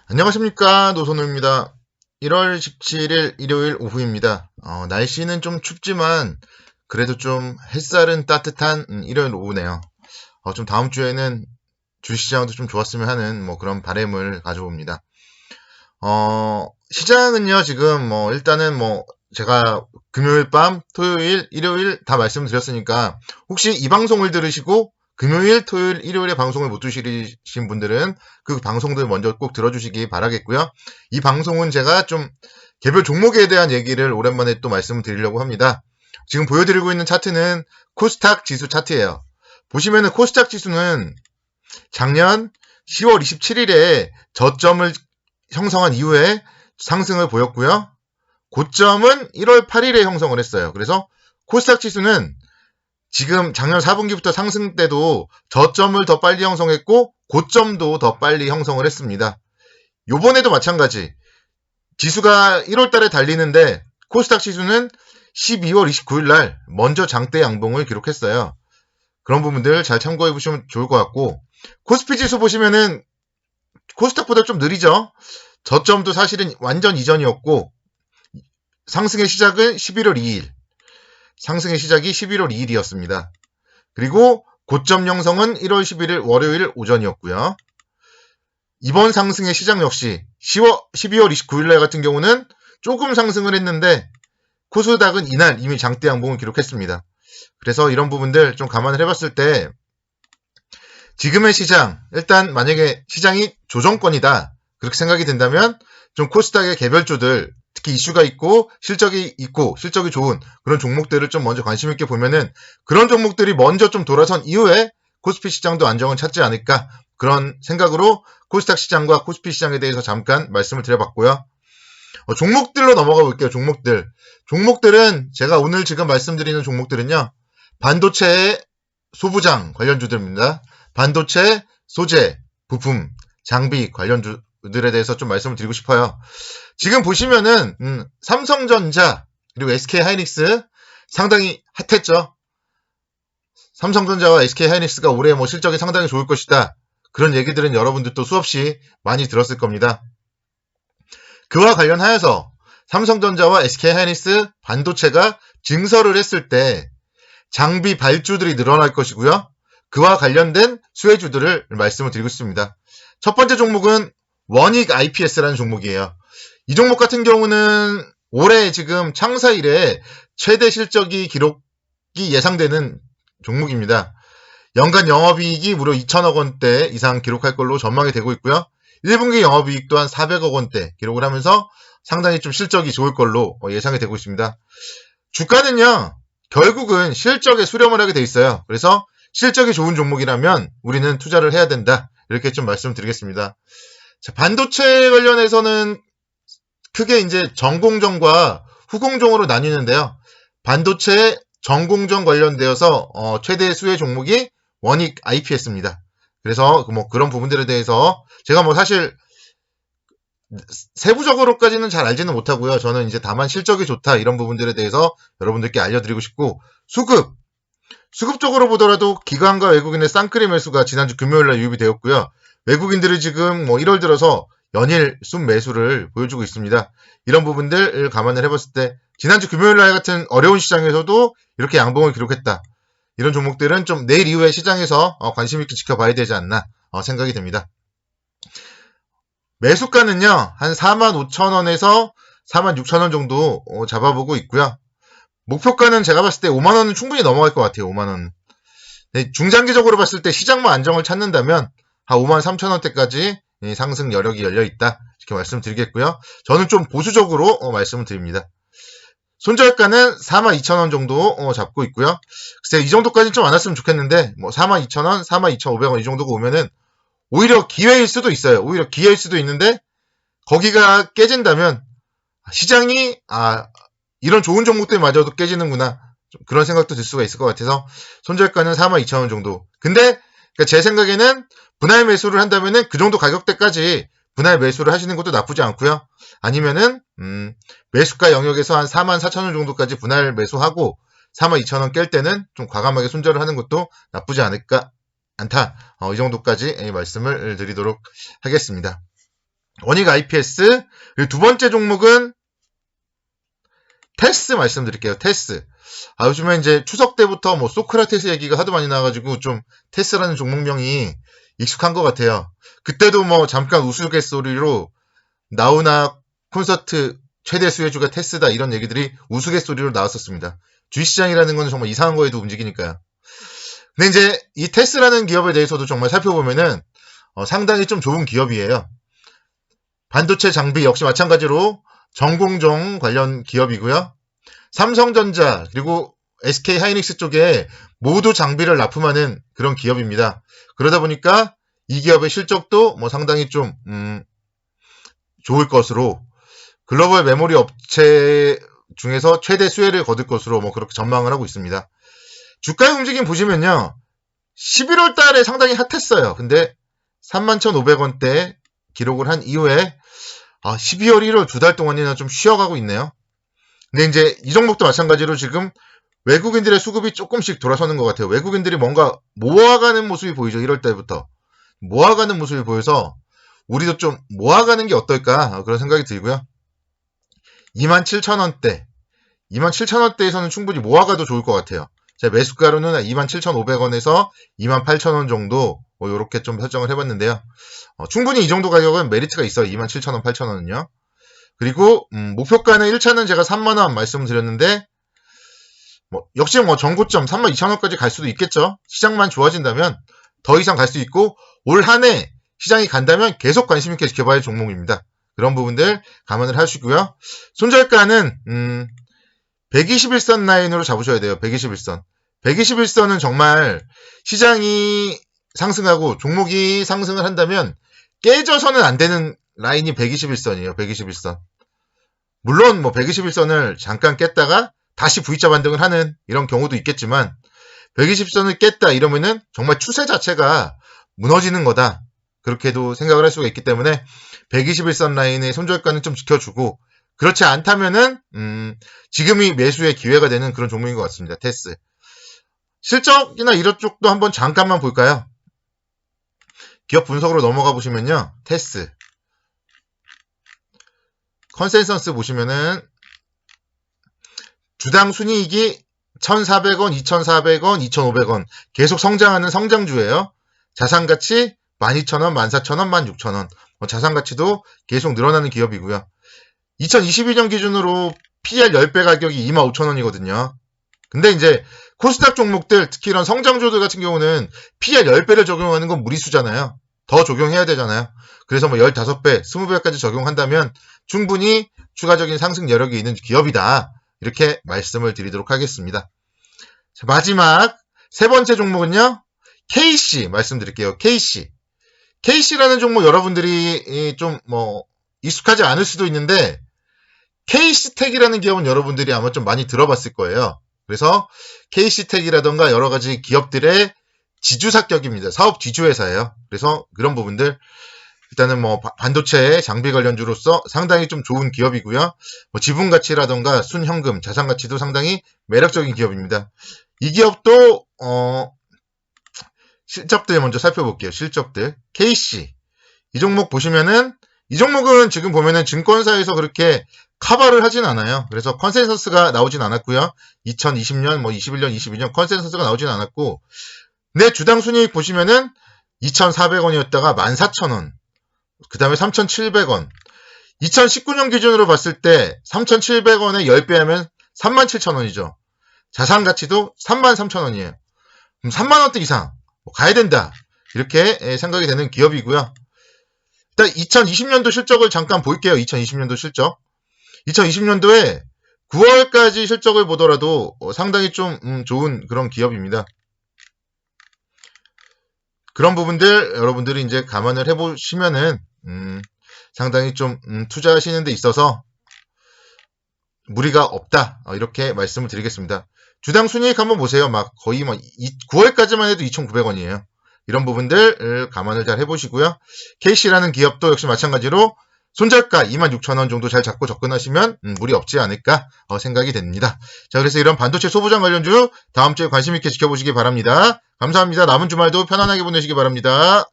안녕하십니까, 노선우입니다. 1월 17일 일요일 오후입니다. 날씨는 좀 춥지만 그래도 좀 햇살은 따뜻한 일요일 오후네요. 좀 다음 주에는 주식시장도 좀 좋았으면 하는 그런 바람을 가져봅니다. 시장은요, 지금 일단은 제가 금요일 밤, 토요일, 일요일 다 말씀드렸으니까 혹시 이 방송을 들으시고 금요일, 토요일, 일요일에 방송을 못 들으신 분들은 그 방송들 먼저 꼭 들어주시기 바라겠고요. 이 방송은 제가 좀 개별 종목에 대한 얘기를 오랜만에 또 말씀을 드리려고 합니다. 지금 보여드리고 있는 차트는 코스닥 지수 차트예요. 보시면은 코스닥 지수는 작년 10월 27일에 저점을 형성한 이후에 상승을 보였고요. 고점은 1월 8일에 형성을 했어요. 그래서 코스닥 지수는 지금 작년 4분기부터 상승 때도 저점을 더 빨리 형성했고 고점도 더 빨리 형성을 했습니다. 요번에도 마찬가지. 지수가 1월 달에 달리는데 코스닥 지수는 12월 29일 날 먼저 장대 양봉을 기록했어요. 그런 부분들 잘 참고해 보시면 좋을 것 같고, 코스피 지수 보시면은 코스닥보다 좀 느리죠. 저점도 사실은 완전 이전이었고 상승의 시작은 11월 2일, 상승의 시작이 11월 2일이었습니다. 그리고 고점 형성은 1월 11일 월요일 오전이었고요. 이번 상승의 시작 역시 12월 29일 날 같은 경우는 조금 상승을 했는데 코스닥은 이날 이미 장대 양봉을 기록했습니다. 그래서 이런 부분들 좀 감안을 해봤을 때 지금의 시장, 일단 만약에 시장이 조정권이다 그렇게 생각이 된다면 좀 코스닥의 개별주들, 특히 이슈가 있고 실적이 좋은 그런 종목들을 좀 먼저 관심 있게 보면은 그런 종목들이 먼저 좀 돌아선 이후에 코스피 시장도 안정을 찾지 않을까, 그런 생각으로 코스닥 시장과 코스피 시장에 대해서 잠깐 말씀을 드려봤고요. 종목들로 넘어가 볼게요. 종목들은 제가 오늘 지금 말씀드리는 종목들은요, 반도체의 소부장 관련주들입니다. 반도체, 소재, 부품, 장비 관련주들에 대해서 좀 말씀을 드리고 싶어요. 지금 보시면은 삼성전자 그리고 SK하이닉스 상당히 핫했죠. 삼성전자와 SK하이닉스가 올해 실적이 상당히 좋을 것이다. 그런 얘기들은 여러분들도 수없이 많이 들었을 겁니다. 그와 관련하여서 삼성전자와 SK하이닉스 반도체가 증설을 했을 때 장비 발주들이 늘어날 것이고요. 그와 관련된 수혜주들을 말씀을 드리고 있습니다. 첫 번째 종목은 원익 IPS라는 종목이에요. 이 종목 같은 경우는 올해 지금 창사 이래 최대 실적이 기록이 예상되는 종목입니다. 연간 영업이익이 무려 2천억 원대 이상 기록할 걸로 전망이 되고 있고요. 1분기 영업이익 또한 400억 원대 기록을 하면서 상당히 좀 실적이 좋을 걸로 예상이 되고 있습니다. 주가는요, 결국은 실적에 수렴을 하게 돼 있어요. 그래서 실적이 좋은 종목이라면 우리는 투자를 해야 된다. 이렇게 좀 말씀드리겠습니다. 자, 반도체 관련해서는 크게 이제 전공정과 후공정으로 나뉘는데요. 반도체 전공정 관련되어서 최대 수혜 종목이 원익 IPS입니다. 그래서 그런 부분들에 대해서 제가 사실 세부적으로까지는 잘 알지는 못하고요. 저는 이제 다만 실적이 좋다 이런 부분들에 대해서 여러분들께 알려드리고 싶고, 수급 쪽으로 보더라도 기관과 외국인의 쌍끌이 매수가 지난주 금요일날 유입이 되었고요. 외국인들이 지금 1월 들어서 연일 순매수를 보여주고 있습니다. 이런 부분들을 감안을 해봤을 때 지난주 금요일날 같은 어려운 시장에서도 이렇게 양봉을 기록했다. 이런 종목들은 좀 내일 이후에 시장에서 관심 있게 지켜봐야 되지 않나 생각이 됩니다. 매수가는요, 한 45,000원에서 46,000원 정도 잡아보고 있고요. 목표가는 제가 봤을 때 5만원은 충분히 넘어갈 것 같아요. 5만원. 중장기적으로 봤을 때 시장만 안정을 찾는다면 한 5만 3천원대까지 상승 여력이 열려있다. 이렇게 말씀드리겠고요. 저는 좀 보수적으로 말씀을 드립니다. 손절가는 42,000원 정도 잡고 있고요. 글쎄 이 정도까지는 좀 안 왔으면 좋겠는데 42,000원, 42,500원 이 정도가 오면은 오히려 기회일 수도 있어요. 오히려 기회일 수도 있는데 거기가 깨진다면 시장이 이런 좋은 종목들마저도 깨지는구나, 그런 생각도 들 수가 있을 것 같아서 손절가는 42,000원 정도. 근데 제 생각에는 분할 매수를 한다면은 그 정도 가격대까지 분할 매수를 하시는 것도 나쁘지 않고요. 아니면은 매수가 영역에서 한 44,000원 정도까지 분할 매수하고 42,000원 깰 때는 좀 과감하게 손절을 하는 것도 나쁘지 않다. 이 정도까지 말씀을 드리도록 하겠습니다. 원익 IPS. 그리고 두 번째 종목은 테스 말씀드릴게요. 테스. 요즘에 이제 추석 때부터 뭐 소크라테스 얘기가 하도 많이 나와가지고 좀 테스라는 종목명이 익숙한 것 같아요. 그때도 뭐 잠깐 우스갯소리로 나우나 콘서트 최대 수혜주가 테스다 이런 얘기들이 우스갯소리로 나왔었습니다. 주식시장이라는 건 정말 이상한 거에도 움직이니까요. 근데 이제 이 테스라는 기업에 대해서도 정말 살펴보면은 상당히 좀 좋은 기업이에요. 반도체 장비 역시 마찬가지로 전공정 관련 기업이고요. 삼성전자 그리고 SK 하이닉스 쪽에 모두 장비를 납품하는 그런 기업입니다. 그러다 보니까 이 기업의 실적도 뭐 상당히 좀 좋을 것으로 글로벌 메모리 업체 중에서 최대 수혜를 거둘 것으로 뭐 그렇게 전망을 하고 있습니다. 주가의 움직임 보시면요. 11월 달에 상당히 핫했어요. 근데 31,500원대 기록을 한 이후에 12월 1월 두 달 동안이나 좀 쉬어가고 있네요. 근데 이제 이 종목도 마찬가지로 지금 외국인들의 수급이 조금씩 돌아서는 것 같아요. 외국인들이 뭔가 모아가는 모습이 보이죠. 1월 달부터. 모아가는 모습이 보여서 우리도 좀 모아가는 게 어떨까 그런 생각이 들고요. 27,000원대. 27,000원대에서는 충분히 모아가도 좋을 것 같아요. 제 매수가로는 27,500원에서 28,000원 정도 이렇게 좀 설정을 해봤는데요. 충분히 이 정도 가격은 메리트가 있어요. 27,000원, 8,000원은요. 그리고 목표가는 1차는 제가 3만원 말씀드렸는데 역시 전고점 32,000원까지 갈 수도 있겠죠. 시장만 좋아진다면 더 이상 갈 수 있고 올 한 해 시장이 간다면 계속 관심 있게 지켜봐야 할 종목입니다. 그런 부분들 감안을 하시고요. 손절가는 121선 라인으로 잡으셔야 돼요. 121선. 121선은 정말 시장이 상승하고 종목이 상승을 한다면 깨져서는 안 되는 라인이 121선이에요. 121선. 물론 121선을 잠깐 깼다가 다시 V자 반등을 하는 이런 경우도 있겠지만 120선을 깼다 이러면은 정말 추세 자체가 무너지는 거다. 그렇게도 생각을 할 수가 있기 때문에 121선 라인의 손절가는 좀 지켜주고 그렇지 않다면은 지금이 매수의 기회가 되는 그런 종목인 것 같습니다. 테스. 실적이나 이런 쪽도 한번 잠깐만 볼까요? 기업 분석으로 넘어가 보시면요. 테스. 컨센서스 보시면은 주당 순이익이 1,400원, 2,400원, 2,500원 계속 성장하는 성장주예요. 자산가치 12,000원, 14,000원, 16,000원. 자산가치도 계속 늘어나는 기업이고요. 2022년 기준으로 PL 10배 가격이 25,000원이거든요. 근데 이제 코스닥 종목들 특히 이런 성장주들 같은 경우는 PL 10배를 적용하는 건 무리수잖아요. 더 적용해야 되잖아요. 그래서 15배, 20배까지 적용한다면 충분히 추가적인 상승 여력이 있는 기업이다. 이렇게 말씀을 드리도록 하겠습니다. 자, 마지막 세 번째 종목은요. KC 말씀드릴게요. KC. KC라는 종목 여러분들이 좀 익숙하지 않을 수도 있는데 KC텍이라는 기업은 여러분들이 아마 좀 많이 들어봤을 거예요. 그래서 KC텍이라던가 여러 가지 기업들의 지주사격입니다. 사업 지주회사예요. 그래서 그런 부분들 일단은 반도체 장비 관련주로서 상당히 좀 좋은 기업이고요. 지분 가치라던가 순현금, 자산 가치도 상당히 매력적인 기업입니다. 이 기업도 실적들 먼저 살펴볼게요. 실적들. KC. 이 종목 보시면은 이 종목은 지금 보면은 증권사에서 그렇게 커버를 하진 않아요. 그래서 컨센서스가 나오진 않았고요. 2020년, 21년, 22년 컨센서스가 나오진 않았고 내 주당 순이익 보시면은 2,400원이었다가 14,000원. 그 다음에 3,700원. 2019년 기준으로 봤을 때 3,700원에 10배 하면 37,000원이죠. 자산 가치도 33,000원이에요. 그럼 3만원대 이상 가야 된다. 이렇게 생각이 되는 기업이고요. 일단 2020년도 실적을 잠깐 볼게요. 2020년도 실적. 2020년도에 9월까지 실적을 보더라도 상당히 좀 좋은 그런 기업입니다. 그런 부분들 여러분들이 이제 감안을 해보시면은 상당히 좀 투자하시는 데 있어서 무리가 없다. 이렇게 말씀을 드리겠습니다. 주당 순이익 한번 보세요. 거의 9월까지만 해도 2,900원이에요. 이런 부분들 감안을 잘 해보시고요. KC라는 기업도 역시 마찬가지로 손절가 26,000원 정도 잘 잡고 접근하시면 무리 없지 않을까 생각이 됩니다. 자, 그래서 이런 반도체 소부장 관련주 다음 주에 관심 있게 지켜보시기 바랍니다. 감사합니다. 남은 주말도 편안하게 보내시기 바랍니다.